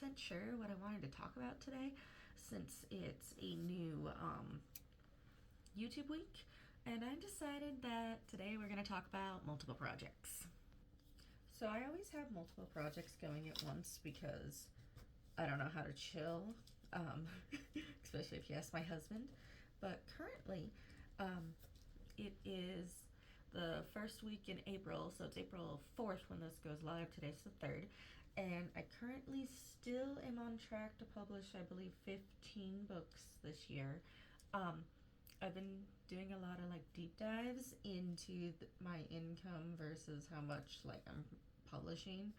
100% sure what I wanted to talk about today, since it's a new YouTube week, and I decided that today we're going to talk about multiple projects. So I always have multiple projects going at once because I don't know how to chill, especially if you ask my husband. But currently, it is the first week in April, so it's April 4th when this goes live. Today's the 3rd, and I currently still am on track to publish, I believe, 15 books this year. I've been doing a lot of deep dives into my income versus how much I'm publishing,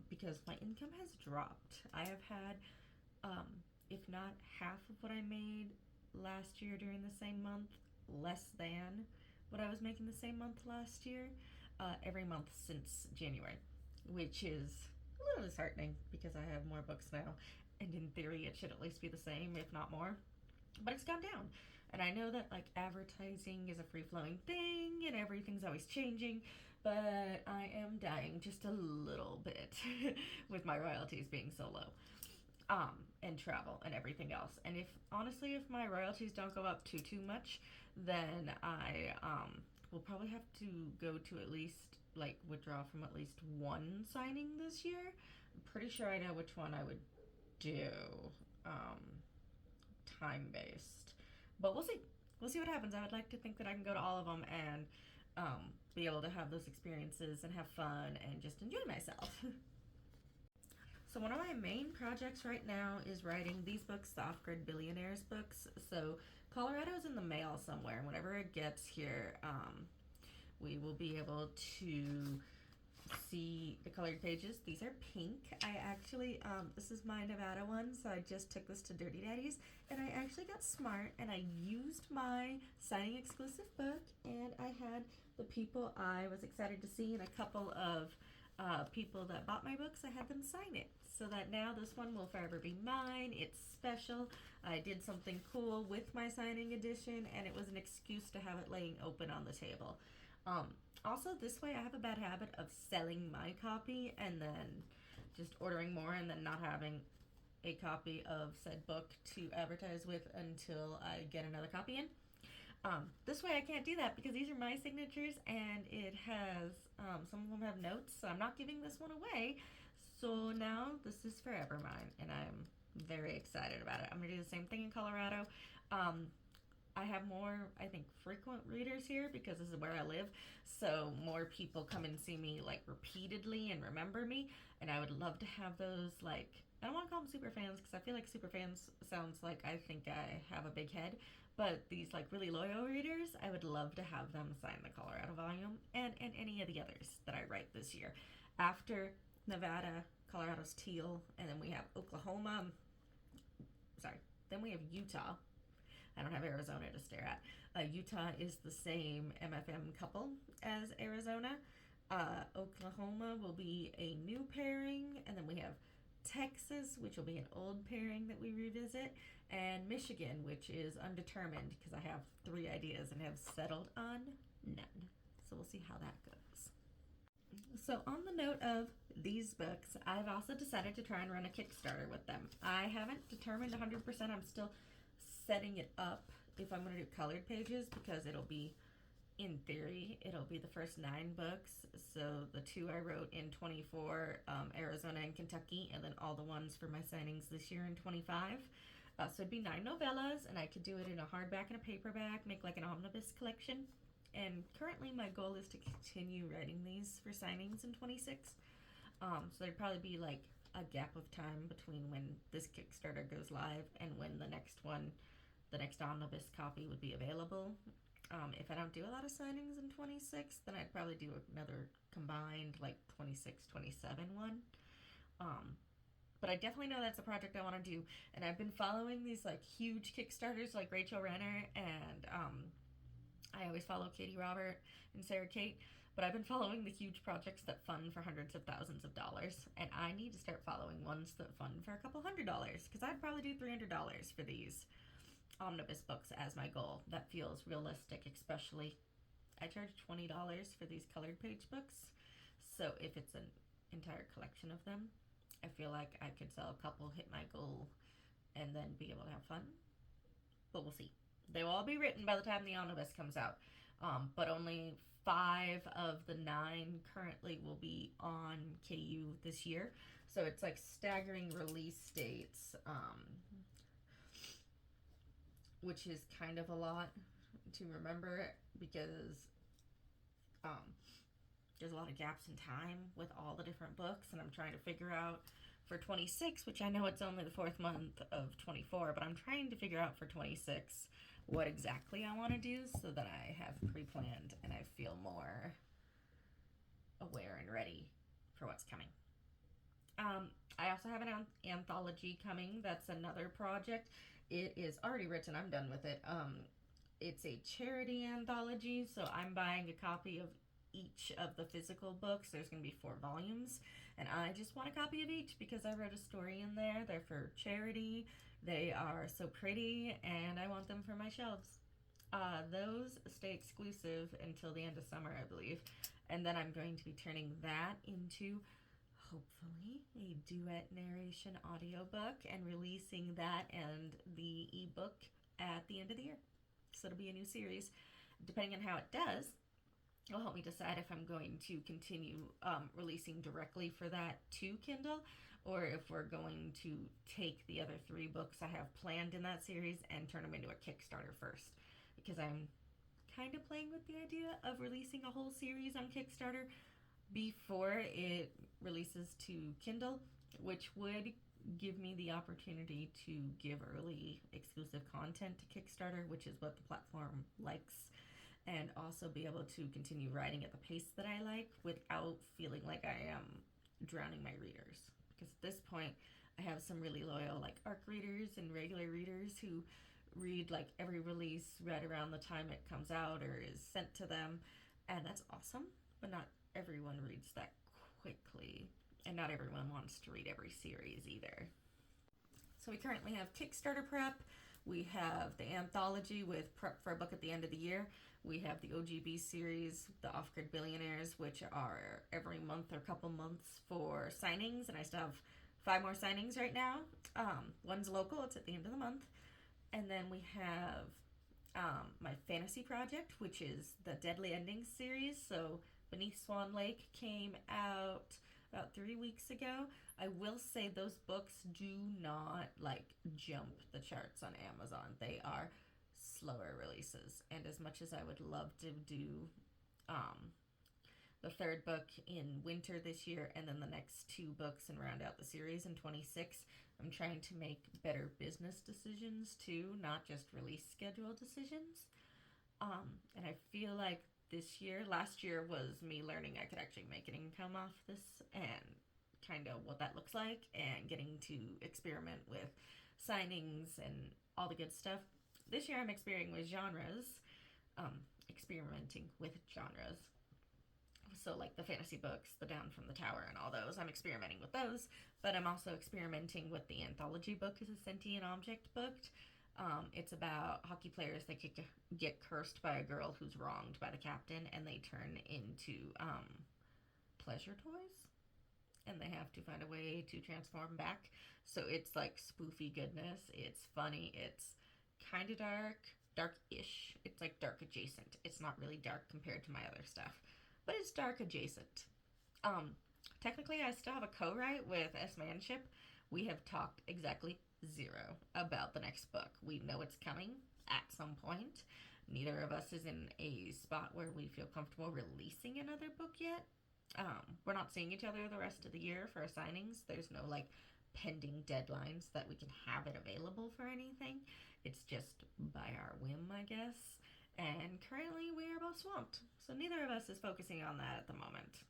because my income has dropped. I have had, if not half of what I made last year during the same month, less than what I was making the same month last year, every month since January, which is a little disheartening because I have more books now, and in theory it should at least be the same, if not more. But it's gone down. And I know that advertising is a free-flowing thing and everything's always changing, but I am dying just a little bit with my royalties being so low. And travel and everything else. And if my royalties don't go up too much, then I will probably have to go to at least withdraw from at least one signing this year. I'm pretty sure I know which one I would do. Time based, but we'll see what happens. I would like to think that I can go to all of them and be able to have those experiences and have fun and just enjoy myself. So one of my main projects right now is writing these books, the Off-Grid Billionaires books. So Colorado's in the mail somewhere, and whenever it gets here, we will be able to see the colored pages. These are pink. I actually, this is my Nevada one, so I just took this to Dirty Daddies, and I actually got smart, and I used my signing exclusive book, and I had the people I was excited to see and a couple of people that bought my books, I had them sign it, so that now this one will forever be mine. It's special. I did something cool with my signing edition, and it was an excuse to have it laying open on the table. Also, this way I have a bad habit of selling my copy and then just ordering more and then not having a copy of said book to advertise with until I get another copy in. This way I can't do that because these are my signatures, and it has, some of them have notes, so I'm not giving this one away. So now this is forever mine, and I'm very excited about it. I'm going to do the same thing in Colorado. I have more, I think, frequent readers here because this is where I live, so more people come and see me repeatedly and remember me, and I would love to have those I don't want to call them super fans because I feel like super fans sounds like I think I have a big head, but these really loyal readers, I would love to have them sign the Colorado volume and any of the others that I write this year. After Nevada, Colorado's teal, and then we have Oklahoma, then we have Utah. I don't have Arizona to stare at. Utah is the same MFM couple as Arizona. Oklahoma will be a new pairing, and then we have Texas, which will be an old pairing that we revisit, and Michigan, which is undetermined because I have 3 ideas and have settled on none. So we'll see how that goes. So on the note of these books, I've also decided to try and run a Kickstarter with them. I haven't determined 100%. I'm still setting it up if I'm going to do colored pages, because it'll be, in theory, it'll be the first 9 books. So the 2 I wrote in 24, Arizona and Kentucky, and then all the ones for my signings this year in 25. So it'd be 9 novellas, and I could do it in a hardback and a paperback, make an omnibus collection. And currently my goal is to continue writing these for signings in 26. So there'd probably be a gap of time between when this Kickstarter goes live and when the next one, the next omnibus copy would be available. If I don't do a lot of signings in 26, then I'd probably do another combined 26, 27 one. But I definitely know that's a project I want to do, and I've been following these huge Kickstarters like Rachel Renner, and I always follow Katie Robert and Sarah Kate, but I've been following the huge projects that fund for hundreds of thousands of dollars, and I need to start following ones that fund for a couple $100, because I'd probably do $300 for these omnibus books as my goal. That feels realistic, especially I charge $20 for these colored page books, so if it's an entire collection of them, I feel like I could sell a couple, hit my goal, and then be able to have fun. But we'll see. They will all be written by the time the omnibus comes out. But only 5 of the 9 currently will be on KU this year. So it's like staggering release dates, which is kind of a lot to remember because um, there's a lot of gaps in time with all the different books, and I'm trying to figure out for 26, which I know it's only the 4th month of 24, but I'm trying to figure out for 26 what exactly I want to do so that I have pre-planned and I feel more aware and ready for what's coming. I also have an anthology coming. That's another project. It is already written. I'm done with it. It's a charity anthology, so I'm buying a copy of each of the physical books. There's going to be 4 volumes, and I just want a copy of each because I wrote a story in there. They're for charity. They are so pretty, and I want them for my shelves. Those stay exclusive until the end of summer, I believe, and then I'm going to be turning that into hopefully a duet narration audiobook and releasing that and the ebook at the end of the year. So it'll be a new series. Depending on how it does, it'll help me decide if I'm going to continue releasing directly for that to Kindle, or if we're going to take the other 3 books I have planned in that series and turn them into a Kickstarter first. Because I'm kind of playing with the idea of releasing a whole series on Kickstarter before it releases to Kindle, which would give me the opportunity to give early exclusive content to Kickstarter, which is what the platform likes, and also be able to continue writing at the pace that I like without feeling like I am drowning my readers. Because at this point, I have some really loyal like ARC readers and regular readers who read like every release right around the time it comes out or is sent to them, and that's awesome, but not everyone reads that quickly, and not everyone wants to read every series either. So we currently have Kickstarter prep, we have the anthology with prep for a book at the end of the year, we have the OGB series, the Off-Grid Billionaires, which are every month or couple months for signings, and I still have 5 more signings right now. One's local, it's at the end of the month, and then we have my fantasy project, which is the Deadly Endings series. So Beneath Swan Lake came out about 3 weeks ago. I will say those books do not like jump the charts on Amazon. They are slower releases, and as much as I would love to do the 3rd book in winter this year and then the next 2 books and round out the series in 26, I'm trying to make better business decisions too, not just release schedule decisions. And I feel like last year was me learning I could actually make an income off this and kind of what that looks like, and getting to experiment with signings and all the good stuff. This year I'm experimenting with genres. So like the fantasy books, the Down from the Tower and all those, I'm experimenting with those, but I'm also experimenting with the anthology book as a sentient object book. It's about hockey players that get cursed by a girl who's wronged by the captain, and they turn into pleasure toys, and they have to find a way to transform back. So it's like spoofy goodness. It's funny. It's kind of dark-ish. It's like dark adjacent. It's not really dark compared to my other stuff, but it's dark adjacent. Technically, I still have a co-write with S. Manship. We have talked exactly 0 about the next book. We know it's coming at some point. Neither of us is in a spot where we feel comfortable releasing another book yet. We're not seeing each other the rest of the year for our signings. There's no like pending deadlines that we can have it available for anything. It's just by our whim, I guess. And currently we are both swamped, so neither of us is focusing on that at the moment,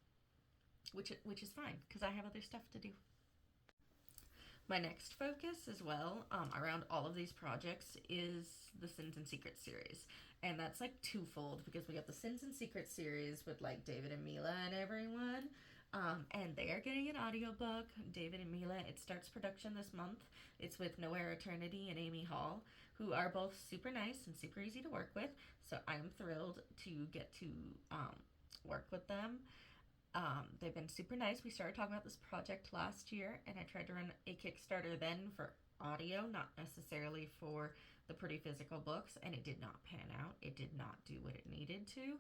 which is fine because I have other stuff to do. My next focus as well, around all of these projects, is the Sins and Secrets series. And that's like twofold, because we got the Sins and Secrets series with like David and Mila and everyone. And they are getting an audiobook. David and Mila, it starts production this month. It's with Nowhere Eternity and Amy Hall, who are both super nice and super easy to work with. So I'm thrilled to get to work with them. They've been super nice. We started talking about this project last year, and I tried to run a Kickstarter then for audio, not necessarily for the pretty physical books, and it did not pan out. It did not do what it needed to.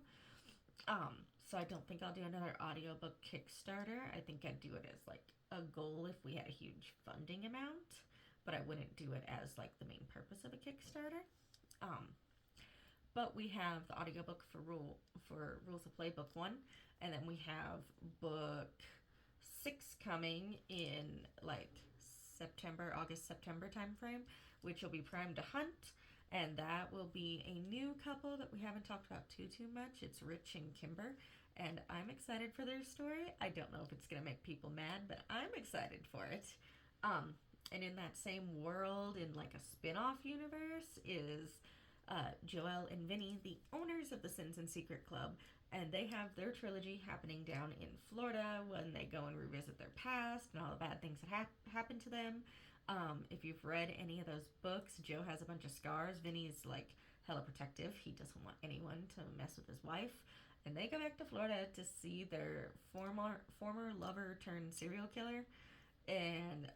So I don't think I'll do another audiobook Kickstarter. I think I'd do it as like a goal if we had a huge funding amount, but I wouldn't do it as like the main purpose of a Kickstarter. But we have the audiobook for Rules of Play Book 1, and then we have Book 6 coming in like August-September timeframe, which will be Prime to Hunt, and that will be a new couple that we haven't talked about too much. It's Rich and Kimber, and I'm excited for their story. I don't know if it's going to make people mad, but I'm excited for it. And in that same world, in like a spin-off universe, is Joelle and Vinny, the owners of the Sins and Secret Club, and they have their trilogy happening down in Florida when they go and revisit their past and all the bad things that happened to them. If you've read any of those books, Joe has a bunch of scars. Vinny's like hella protective. He doesn't want anyone to mess with his wife. And they go back to Florida to see their former lover turned serial killer and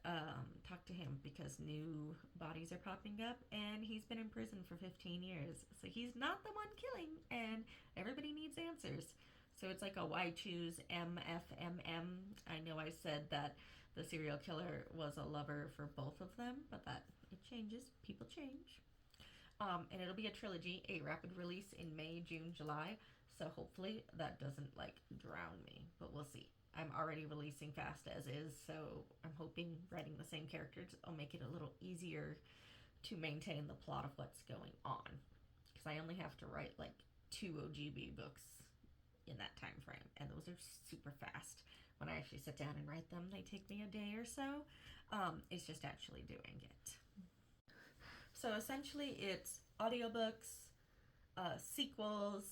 talk to him because new bodies are popping up, and he's been in prison for 15 years. So he's not the one killing, and everybody needs answers. So it's like a why choose MFMM. I know I said that the serial killer was a lover for both of them, but that it changes. People change. And it'll be a trilogy, a rapid release in May, June, July. So hopefully that doesn't like drown me, but we'll see. I'm already releasing fast as is, so I'm hoping writing the same characters will make it a little easier to maintain the plot of what's going on. Because I only have to write like 2 OGB books in that time frame, and those are super fast. When I actually sit down and write them, they take me a day or so. It's just actually doing it. So essentially it's audiobooks, sequels,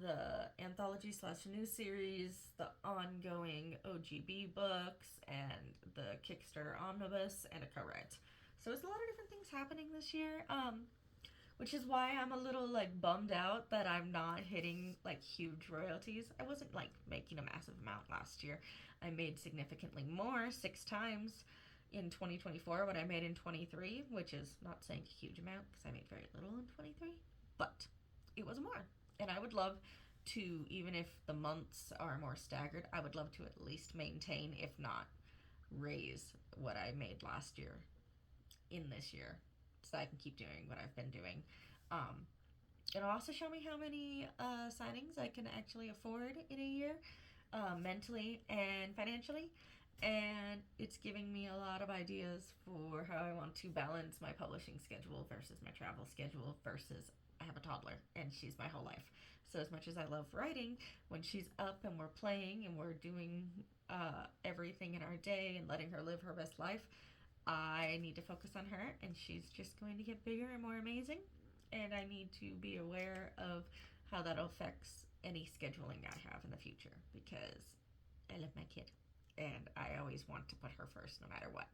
the anthology/new series, the ongoing OGB books, and the Kickstarter omnibus, and a co-write. So it's a lot of different things happening this year, which is why I'm a little like bummed out that I'm not hitting like huge royalties. I wasn't like making a massive amount last year. I made significantly more, 6 times in 2024 what I made in 23, which is not saying a huge amount because I made very little in 23, but it was more. And I would love to, even if the months are more staggered, I would love to at least maintain, if not raise, what I made last year in this year, so I can keep doing what I've been doing. It'll also show me how many signings I can actually afford in a year, mentally and financially. And it's giving me a lot of ideas for how I want to balance my publishing schedule versus my travel schedule versus I have a toddler and she's my whole life. So as much as I love writing, when she's up and we're playing and we're doing everything in our day and letting her live her best life, I need to focus on her, and she's just going to get bigger and more amazing, and I need to be aware of how that affects any scheduling I have in the future, because I love my kid and I always want to put her first no matter what.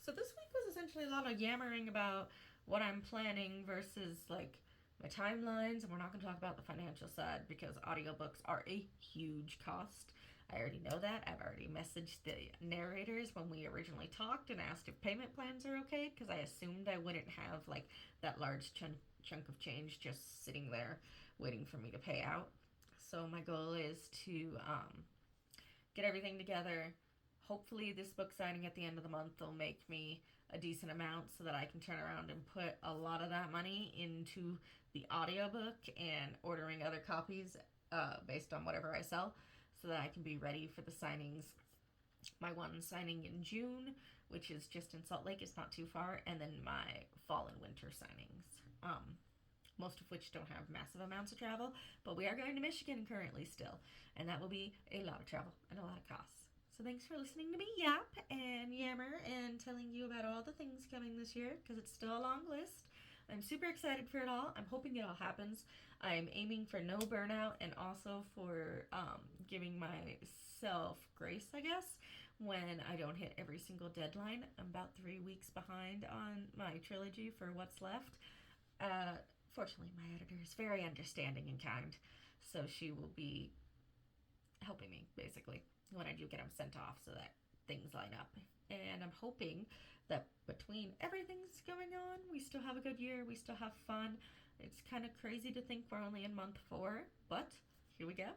So this week was essentially a lot of yammering about what I'm planning versus like my timelines, and we're not going to talk about the financial side because audiobooks are a huge cost. I already know that. I've already messaged the narrators when we originally talked and asked if payment plans are okay, because I assumed I wouldn't have like that large chunk of change just sitting there waiting for me to pay out. So my goal is to get everything together. Hopefully this book signing at the end of the month will make me a decent amount so that I can turn around and put a lot of that money into the audiobook and ordering other copies based on whatever I sell, so that I can be ready for the signings. My one signing in June, which is just in Salt Lake, is not too far, and then my fall and winter signings, most of which don't have massive amounts of travel, but we are going to Michigan currently still, and that will be a lot of travel and a lot of costs. So thanks for listening to me yap and yammer and telling you about all the things coming this year, because it's still a long list. I'm super excited for it all. I'm hoping it all happens. I'm aiming for no burnout, and also for giving myself grace, I guess, when I don't hit every single deadline. I'm about 3 weeks behind on my trilogy for what's left. Fortunately, my editor is very understanding and kind, So she will be helping me basically when I do get them sent off so that things line up. And I'm hoping that between everything's going on, we still have a good year, we still have fun. It's kind of crazy to think we're only in month 4, but here we go.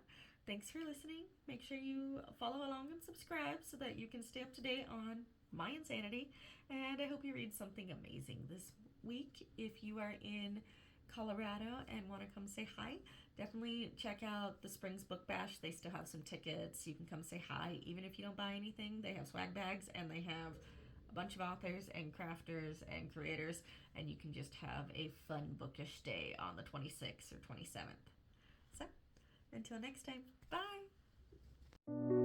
Thanks for listening. Make sure you follow along and subscribe so that you can stay up to date on my insanity. And I hope you read something amazing this week. If you are in Colorado and want to come say hi, definitely check out the Springs Book Bash. They still have some tickets. You can come say hi. Even if you don't buy anything, they have swag bags and they have a bunch of authors and crafters and creators, and you can just have a fun bookish day on the 26th or 27th. So, until next time, bye!